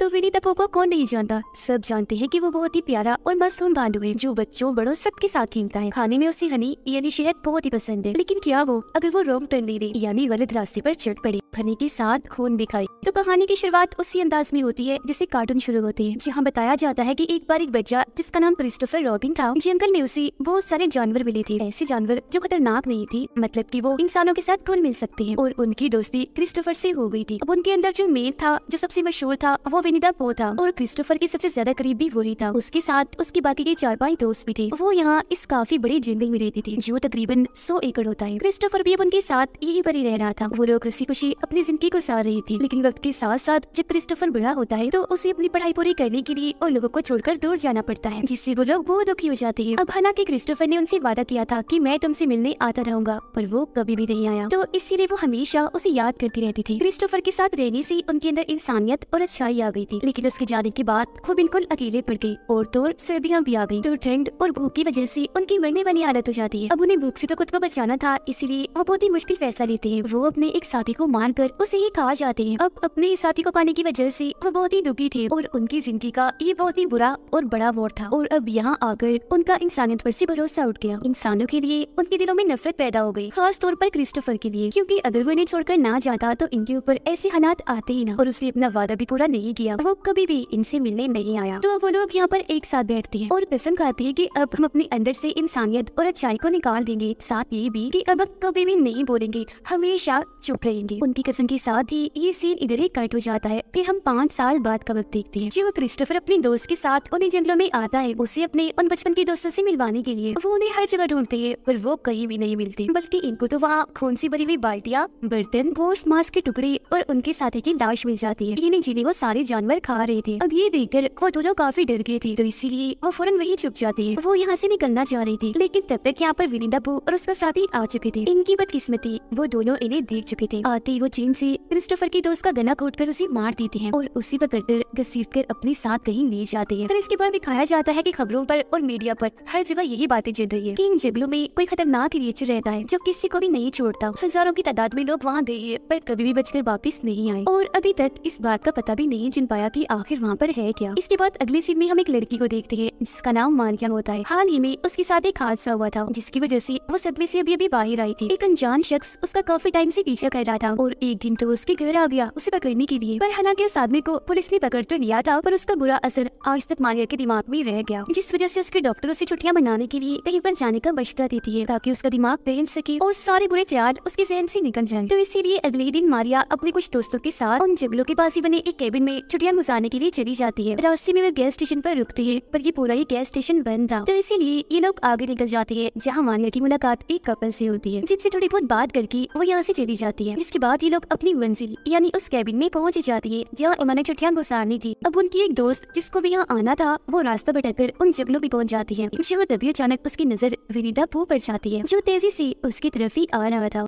विनी the पू को कौन नहीं जानता, सब जानते हैं कि वो बहुत ही प्यारा और मासूम भालू है जो बच्चों बड़ों सबके साथ खेलता है। खाने में उसे हनी यानी शहद बहुत ही पसंद है, लेकिन क्या हो अगर वो रॉन्ग टर्न ले ले यानी गलत रास्ते पर चढ़ पड़े, हनी के साथ खून भी खाए। तो कहानी की शुरुआत उसी अंदाज में होती है जिसे कार्टून शुरू होते हैं, जहाँ बताया जाता है कि एक बार एक बच्चा जिसका नाम क्रिस्टोफर रॉबिन था, जंगल में उसे बहुत सारे जानवर मिले थे। ऐसे जानवर जो खतरनाक नहीं थे, मतलब कि वो इंसानों के साथ घुल मिल सकते हैं, और उनकी दोस्ती क्रिस्टोफर से हो गई थी। अब उनके अंदर जो मेन था, जो सबसे मशहूर था, वो विनी द पू था, और क्रिस्टोफर के सबसे ज्यादा करीबी वही था। उसके साथ उसके बाकी के 4-5 दोस्त भी थे। वो यहाँ इस काफी बड़े जंगल में रहते थे जो तकरीबन 100 एकड़ होता है। क्रिस्टोफर भी अब उनके साथ यही पर ही रह रहा था। वो लोग हंसी खुशी अपनी जिंदगी गुजार रहे थे, लेकिन वक्त के साथ साथ जब क्रिस्टोफर बड़ा होता है तो उसे अपनी पढ़ाई पूरी करने के लिए और लोगों को छोड़कर दूर जाना पड़ता है, जिससे वो लोग बहुत दुखी हो जाते हैं। अब हालांकि क्रिस्टोफर ने उनसे वादा किया था कि मैं तुमसे मिलने आता रहूंगा, पर वो कभी भी नहीं आया, तो इसीलिए वो हमेशा उसे याद करती रहती थी। क्रिस्टोफर के साथ रहने से उनके अंदर इंसानियत और अच्छाई आ गई थी, लेकिन उसके जाने के बाद वो बिल्कुल अकेले पड़ गई, और तो सर्दियाँ भी आ गई, तो ठंड और भूख की वजह से उनकी मरने वाली हालत हो जाती है। अब उन्हें भूख से तो खुद को बचाना था, इसीलिए वो बहुत ही मुश्किल फैसला लेते हैं। वो अपने एक साथी को मारकर उसे ही खा जाते हैं। अब अपने साथी को पाने की वजह से वो बहुत ही दुखी थे, और उनकी जिंदगी का ये बहुत ही बुरा और बड़ा मोड़ था। और अब यहाँ आकर उनका इंसानियत पर से भरोसा उठ गया। इंसानों के लिए उनके दिलों में नफरत पैदा हो गई, खास तौर पर क्रिस्टोफर के लिए, क्योंकि अगर वो इन्हें छोड़कर ना जाता तो इनके ऊपर ऐसे हालात आते ही ना। और उसने अपना वादा भी पूरा नहीं किया, वो कभी भी इनसे मिलने नहीं आया। तो वो लोग यहाँ पर एक साथ बैठते हैं और कसम खाते हैं कि अब हम अपने अंदर से इंसानियत और अच्छाई को निकाल देंगे, साथ ये भी कि अब कभी भी नहीं बोलेंगे, हमेशा चुप रहेंगे। उनकी कसम के साथ ही ये सीन इधर ही कट हो जाता है। फिर हम 5 साल बाद का वक्त देखते हैं, जो क्रिस्टोफर अपने दोस्त के साथ उन्हें जंगलों में आता है, उसे अपने उन बचपन के दोस्तों से मिलवाने के लिए। वो उन्हें हर जगह ढूंढते हैं, पर वो कहीं भी नहीं मिलते, बल्कि इनको तो वहाँ खून से भरी हुई बाल्टियाँ, बर्तन, गोश्त, मांस के टुकड़े और उनके साथी की लाश मिल जाती है, यानी जिन्हें वो सारे जानवर खा रहे थे। अब ये देखकर वो दोनों काफी डर गए थे, तो इसीलिए वो फौरन वहीं छुप जाते हैं। वो यहाँ से निकलना चाह रही थी, लेकिन तब तक यहाँ पर विनी द पू और उसका साथी आ चुके थे। इनकी बदकिस्मती, वो दोनों इन्हें देख चुके थे। आते ही वो चीन से क्रिस्टोफर की दोस्त का गला घोटकर उसे मार देते हैं, और उसी पकड़कर घसीटकर अपने साथ कहीं ले जाते हैं। फिर इसके बाद दिखाया जाता है कि खबरों पर और मीडिया पर हर जगह यही बातें चल रही है कि इन जंगलों में कोई खतरनाक क्रिएचर रहता है जो किसी को भी नहीं छोड़ता। हजारों की तादाद में लोग वहाँ गए हैं, पर कभी भी बचकर वापस नहीं आए, और अभी तक इस बात का पता भी नहीं चल पाया कि आखिर वहाँ पर है क्या। इसके बाद अगले सीन में हम एक लड़की को देखते हैं जिसका नाम मारिया होता है। हाल ही में उसके साथ एक हादसा हुआ था, जिसकी वजह से वो सदमे से अभी बाहर आई थी। एक अनजान शख्स उसका काफी टाइम से पीछा कर रहा था, और एक दिन तो उसके घर आ गया उसे पकड़ने के लिए। पर हालांकि उस आदमी को पुलिस ने पकड़ तो लिया था, पर उसका बुरा असर आज तक मारिया के दिमाग में रह गया, जिस वजह से उसके डॉक्टर उसे छुट्टियां मनाने के लिए कहीं पर जाने का मशवरा देती है, ताकि उसका दिमाग बहल सके और सारे बुरे ख्याल उसके जहन से निकल जाए। तो इसीलिए अगले दिन मारिया अपने कुछ दोस्तों के साथ उन जंगलों के पास ही बने एक केबिन में छुट्टियां गुजारने के लिए चली जाती है। रास्ते में वे गैस स्टेशन पर रुकते हैं, पर ये पूरा ही गैस स्टेशन बंद था, तो इसीलिए ये लोग आगे निकल जाते हैं, जहाँ मारिया की मुलाकात एक कपल से होती है, जिनसे थोड़ी बहुत बात करके वो यहाँ से चली जाती है। जिसके बाद ये लोग अपनी मंजिल यानी उस केबिन में पहुँच जाती है जहाँ उन्होंने छुट्टियां गुजारनी थी। अब उनकी एक दोस्त जिसको भी यहाँ आना था, वो रास्ता भटककर उन जंगलों में पहुँच जाती है, जो तभी अचानक उसकी नजर विनी द पू पर जाती है, जो तेजी से उसकी तरफ ही आ रहा था।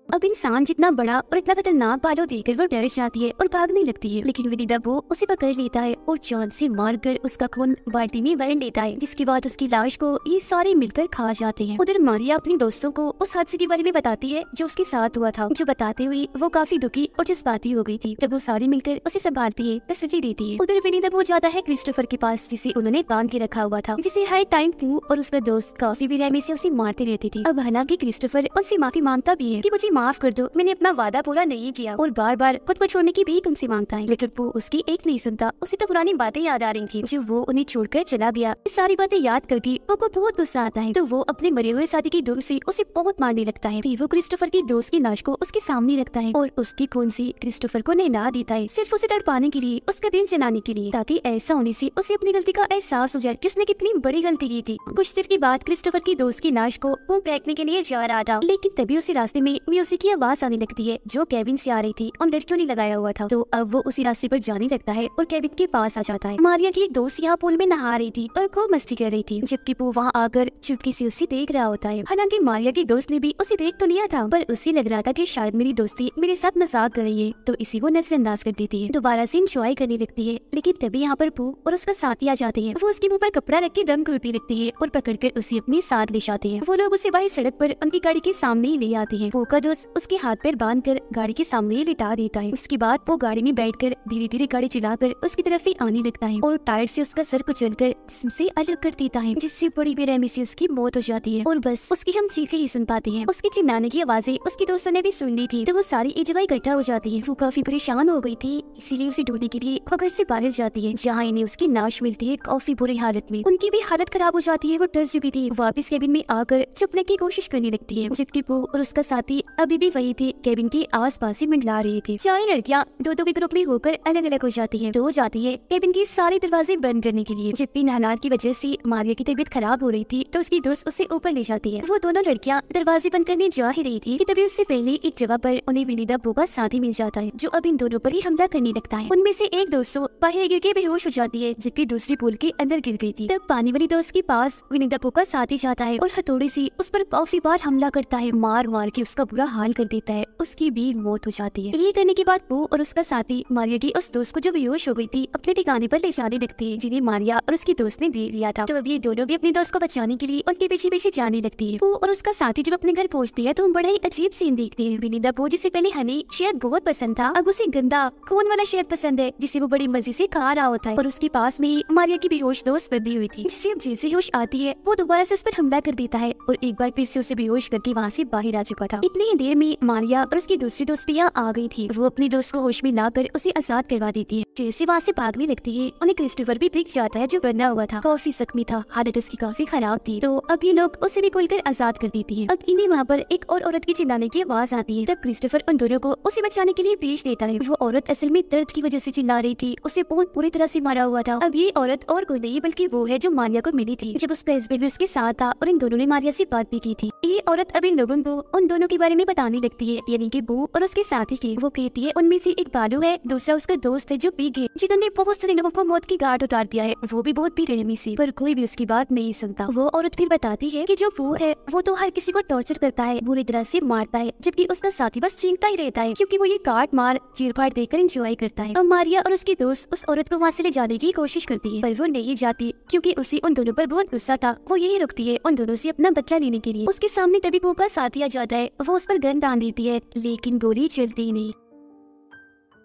अब इंसान जितना बड़ा और इतना खतरनाक भालू देखकर वो डर जाती है और भागने लगती है, लेकिन विनी द पू उसे पकड़ लेता है और जान से मारकर उसका खून बाल्टी में भर लेता है, जिसके बाद उसकी लाश को ये सारे मिलकर खा जाते हैं। उधर मारिया अपने दोस्तों को उस हादसे के बारे में बताती है जो उसके साथ हुआ था, जो बताते हुए वो काफी दुखी और जज्बाती हो गई थी। तब वो सारे मिलकर उसे संभालती है, तसल्ली देती है। उधर विनी द पू जाता है क्रिस्टोफर के पास, जिसे उन्होंने बांध के रखा हुआ था, जिसे हर टाइम पू और उसका दोस्त काफी बेरहमी से उसे मारते रहते थे। अब हालांकि क्रिस्टोफर उनसे माफी मांगता भी है कि मुझे माफ कर दो, मैंने अपना वादा पूरा नहीं किया, और बार बार खुद को छोड़ने की भी उनसे मांगता है, लेकिन वो उसकी एक नहीं सुनता। उसे तो पुरानी बातें याद आ रही थी जो वो उन्हें छोड़कर चला गया। ये सारी बातें याद करके वो को बहुत गुस्सा आता है, तो वो अपने मरे हुए साथी की धूम से उसे बहुत मारने लगता है। फिर वो क्रिस्टोफर की दोस्त की लाश को उसके सामने रखता है और उसकी खून से क्रिस्टोफर को नहला देता है, सिर्फ उसे तड़पाने के लिए, उसका दिल जलाने के लिए, ताकि ऐसा होने से उसे अपनी गलती का एहसास हो जाए कि उसने कितनी बड़ी गलती की थी। कुछ देर के बाद क्रिस्टोफर की दोस्त की लाश को वो फेंकने के लिए जा रहा था, लेकिन तभी उसी रास्ते में म्यूजिक की आवाज आने लगती है जो केबिन से आ रही थी और लड़कियों ने लगाया हुआ था। तो अब वो उसी रास्ते पर जाने लगता है और केबिन के पास आ जाता है। मारिया की एक दोस्त यहाँ पूल में नहा रही थी और खूब मस्ती कर रही थी, जबकि वो वहाँ आकर चुपके से उसे देख रहा होता है। हालांकि मारिया की दोस्त ने भी उसे देख तो लिया था, पर उसे लग रहा था कि शायद मेरी दोस्ती मेरे साथ मजाक कर रही है, तो इसी को नजरअंदाज कर देती है। दोबारा से इंजॉय करने लगती है, लेकिन तभी यहाँ पर पू और उसका साथी आ जाते हैं। वो उसके मुंह पर कपड़ा रख के दम घुटने लगती है और पकड़कर उसे अपने साथ ले जाते हैं। वो लोग उसे बाहर सड़क पर उनकी गाड़ी के सामने ही ले आते हैं। पू का दोस्त दोस्त उसके हाथ पैर बांध कर गाड़ी के सामने ही लिटा देता है। उसके बाद वो गाड़ी में बैठकर धीरे धीरे गाड़ी चलाकर उसकी तरफ ही आने लगता है और टायर से उसका सर कुचलकर जिस्म से अलग कर देता है, जिससे बड़ी बेरहमी से उसकी मौत हो जाती है। और बस उसकी हम चीखें ही सुन पाते हैं। उसके चिल्लाने की आवाजें उसके दोस्तों ने भी सुन ली थी, तो वो सारी एक जगह इकट्ठा हो जाती है। वो काफी परेशान हो गई थी, इसीलिए उसे ढूंढने के लिए वो घर से बाहर जाती है, जहाँ इन्हें उसकी लाश मिलती है काफी बुरी हालत में। उनकी भी हालत खराब हो जाती है, वो डर चुकी थी। वापस केबिन में आकर छुपने की कोशिश करने लगती है, जबकि वो और उसका साथी अभी भी वही थे, केबिन के आस पास ही मंडला रहे थे। चारों लड़कियां दो के ग्रुप में होकर अलग अलग हो जाती है। दो जाती है केबिन के सारे दरवाजे बंद करने के लिए, जबकि इन हालात की वजह से मारिया की तबीयत खराब हो रही थी, तो उसकी दोस्त उसे ऊपर ले जाती है। वो दोनों लड़कियां दरवाजे बंद करने जा ही रही थी कि तभी उससे पहले एक जगह पर उन्हें विनी द पू का साथी मिल जाता है, जो अब इन दोनों पर ही हमला करने लगता है। उनमें से एक दोस्त बाहर गिर के बेहोश हो जाती है, जबकि दूसरी पूल के अंदर गिर गई थी। तब पानी वाली दोस्त के पास विनी द पू का साथी जाता है और हथौड़ी से उस पर काफी बार हमला करता है, मार मार के उसका बुरा हाल कर देता है। उसकी भी मौत हो जाती है। ये करने के बाद वो और उसका साथी मारिया की उस दोस्त को जो बेहोश हो गई थी अपने ठिकाने पर ले जाने लगती है, जिन्हें मारिया और उसकी दोस्त ने देख लिया था। तो अब ये दोनों भी अपनी दोस्त को बचाने के लिए उनके पीछे पीछे जाने लगती है। वो और उसका साथी जब अपने घर पहुंचती है तो हम बड़ा ही अजीब सीन देखते हैं। विनी द पू जिसे पहले हनी शहद बहुत पसंद था, अब उसे गंदा खून वाला शहद पसंद है, जिसे वो बड़ी मजे से खा रहा होता है। और उसके पास में ही मारिया की बेहोश दोस्त बंधी हुई थी, जिससे अब जैसे होश आती है वो दोबारा से उस पर हमला कर देता है और एक बार फिर से उसे बेहोश करके वहाँ से बाहर आ चुका था। इतनी ही देर में मारिया और उसकी दूसरी दोस्त भी यहाँ आ गई थी। वो अपनी दोस्त को होश में लाकर उसे आजाद करवा देती है। जैसे वहाँ से भागने लगती है उन्हें क्रिस्टोफर भी दिख जाता है, जो बंधा हुआ था, काफी जख्मी था, हालत उसकी काफी खराब थी। तो अब ये लोग उसे भी खोलकर आजाद कर देती है। अब इन्हें वहाँ पर एक और औरत की चिल्लाने की आवाज आती है। तब क्रिस्टोफर उन दोनों को उसे बचाने के लिए भेज देता है। वो औरत असल में दर्द की वजह से चिल्ला रही थी, उसे बहुत बुरी तरह से मारा हुआ था। अब ये औरत और कोई नहीं बल्कि वो है जो मारिया को मिली थी जब उसका हस्बैंड भी उसके साथ था, और इन दोनों ने मारिया से बात भी की थी। ये औरत अब इन लोगों को उन दोनों के बारे में बताने लगती है, यानी कि वो और उसके साथी की। वो कहती है उनमें से एक बालू है, दूसरा उसका दोस्त है जो पीग है, जिन्होंने बहुत सारे लोगों को मौत की घाट उतार दिया है, वो भी बहुत बेरहमी से, पर कोई भी उसकी बात नहीं सुनता। वो औरत फिर बताती है कि जो वो है वो तो हर किसी को टॉर्चर करता है, बुरी तरह से मारता है, जबकि उसका साथी बस चीखता ही रहता है, क्योंकि वो ये काट मार चीर फाड़ देकर एंजॉय करता है। अब मारिया और उसकी दोस्त उस औरत को वहाँ से ले जाने की कोशिश करती है, पर वो नहीं जाती, क्योंकि उसे उन दोनों पर बहुत गुस्सा था। वो यही रुकती है उन दोनों से अपना बदला लेने के लिए। उसके सामने तभी वो का साथी आ जाता है, वो उस पर गन तान देती है, लेकिन गोली चलती ही नहीं।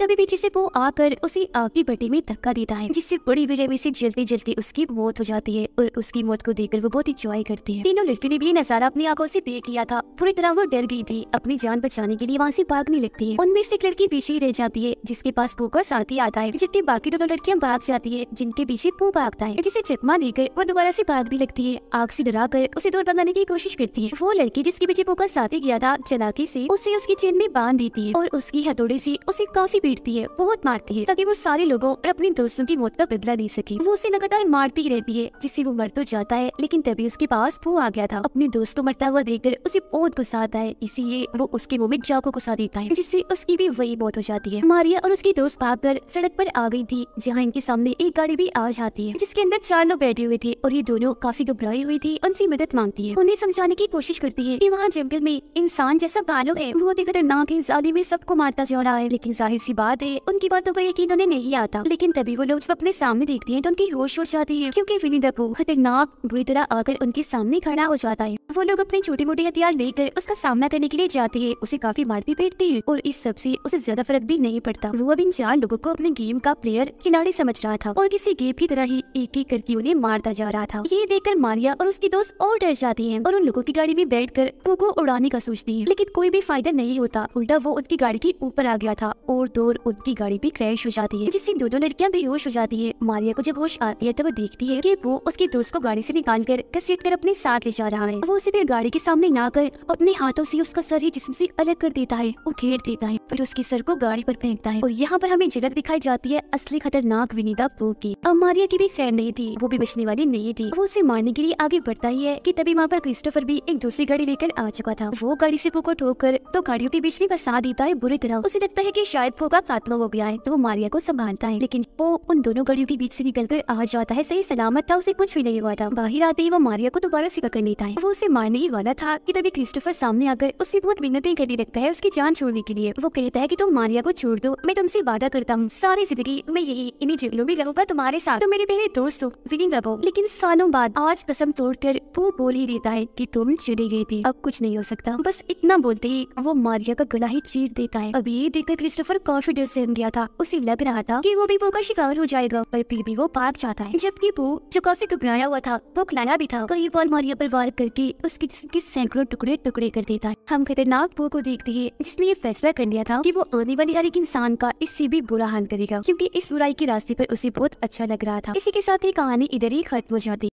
तभी पीछे से वो आकर उसी आग की भट्टी में धक्का देता है, जिससे बड़ी बेरहमी से जलते जलते उसकी मौत हो जाती है। और उसकी मौत को देखकर वो बहुत इंजॉय करती है। तीनों लड़कियों ने भी नजारा अपनी आंखों से देख लिया था। पूरी तरह वो डर गई थी, अपनी जान बचाने के लिए वहाँ से भागने लगती है। उनमें से एक लड़की पीछे ही रह जाती है, जिसके पास पू का साथी आता है, जबकि बाकी दोनों लड़कियां भाग जाती है, जिनके पीछे पू भागता है, जिसे चकमा देकर वो दोबारा से भागने लगती है। आग से डरा कर उसे दूर भगाने की कोशिश करती है। वो लड़की जिसके पीछे पू का साथी गया था, चालाकी से उसे उसकी चेन में बांध देती है और उसकी हथौड़े से उसे काफी पीटती है, बहुत मारती है, ताकि वो सारे लोगों और अपने दोस्तों की मौत का बदला ले सके। वो उसे लगातार मारती ही रहती है, जिससे वो मर तो जाता है, लेकिन तभी उसके पास वो आ गया था। अपने दोस्त को मरता हुआ देखकर उसे बहुत गुस्सा आता है, इसीलिए वो उसके मुंह में चाकू घुसा देता है, जिससे उसकी भी वही मौत हो जाती है। मारिया और उसकी दोस्त भागकर सड़क पर आ गई थी, जहाँ इनके सामने एक गाड़ी भी आ जाती है, जिसके अंदर 4 लोग बैठे हुए थे, और ये दोनों काफी घबराई हुई थी। उनसे मदद मांगती है, उन्हें समझाने की कोशिश करती है कि वहाँ जंगल में इंसान जैसा भालू है, बहुत ही खतरनाक है, जालिम में सबको मारता जा रहा है। लेकिन जाहिर सी बात है उनकी बातों पर यकीन उन्हें नहीं आता। लेकिन तभी वो लोग जब अपने सामने देखती हैं तो उनकी होश उड़ जाती है, क्योंकि विनी द पू खतरनाक बुरी तरह आकर उनके सामने खड़ा हो जाता है। वो लोग अपने छोटे मोटे हथियार लेकर उसका सामना करने के लिए जाते हैं, उसे काफी मारती पीटती है, और इस सब से उसे ज्यादा फर्क भी नहीं पड़ता। वो अब इन 4 लोगों को अपने गेम का प्लेयर खिलाड़ी समझ रहा था, और किसी गेम की तरह ही एक एक करके उन्हें मारता जा रहा था। ये देखकर मारिया और उसकी दोस्त और डर जाती है, और उन लोगों की गाड़ी में बैठकर पू को उड़ाने का सोचती है, लेकिन कोई भी फायदा नहीं होता। उल्टा वो उनकी गाड़ी के ऊपर आ गया था, और दूर उनकी गाड़ी भी क्रैश हो जाती है, जिससे दोनों लड़कियां बेहोश हो जाती है। मारिया को जब होश आती है तो वो देखती है कि वो उसके दोस्त को गाड़ी से निकालकर घसीटकर अपने साथ ले जा रहा है। वो उसे फिर गाड़ी के सामने लाकर अपने हाथों से उसका सर ही जिस्म से अलग कर देता है, उखेड़ देता है, फिर उसके सर को गाड़ी पर फेंकता है। और यहाँ पर हमें झलक दिखाई जाती है असली खतरनाक विनी द पू की। अब मारिया की भी खैर नहीं थी, वो भी बचने वाली नहीं थी। वो उसे मारने के लिए आगे बढ़ता ही है कि तभी वहाँ पर क्रिस्टोफर भी एक दूसरी गाड़ी लेकर आ चुका था। वो गाड़ी से पू को ठोककर 2 गाड़ियों के बीच में फंसा देता है बुरी तरह। उसे लगता है कि शायद वो का खात्मा हो गया है तो वो मारिया को संभालता है, लेकिन वो उन दोनों गड़ियों के बीच से निकलकर आ जाता है। सही सलामत था, उसे कुछ भी नहीं हुआ था। बाहर आते ही वो मारिया को दोबारा से पकड़ लेता है। वो उसे मारने ही वाला था कि तभी क्रिस्टोफर सामने आकर उससे बहुत मिन्नतें करने लगता है उसकी जान छोड़ने के लिए। वो कहता है कि तुम मारिया को छोड़ दो, मैं तुमसे वादा करता हूँ सारी जिंदगी मैं यही इन्हीं जंगलों में रहूंगा तुम्हारे साथ, तो मेरे पहले दोस्त हो, विनिंग रहो। लेकिन सालों बाद आज कसम तोड़कर वो बोल ही देता है कि तुम चली गई थी, अब कुछ नहीं हो सकता। बस इतना बोलते ही वो मारिया का गला ही चीर देता है। अब ये देखकर क्रिस्टोफर काफी डर से गया था। उसे लग रहा था कि वो भी पो का शिकार हो जाएगा, पर फिर भी वो भाग जाता है। जबकि पो जो काफी घबराया हुआ था वो खिलाया भी था, कई बार मारिया पर वार करके उसके जिस्म के सैकड़ों टुकड़े टुकड़े कर देता है। हम खतरनाक पो को देखते हैं जिसने ये फैसला कर लिया था कि वो आने वाले हर एक इंसान का इससे भी बुरा हाल करेगा, क्योंकि इस बुराई के रास्ते पर उसे बहुत अच्छा लग रहा था। इसी के साथ ही कहानी इधर ही खत्म हो जाती।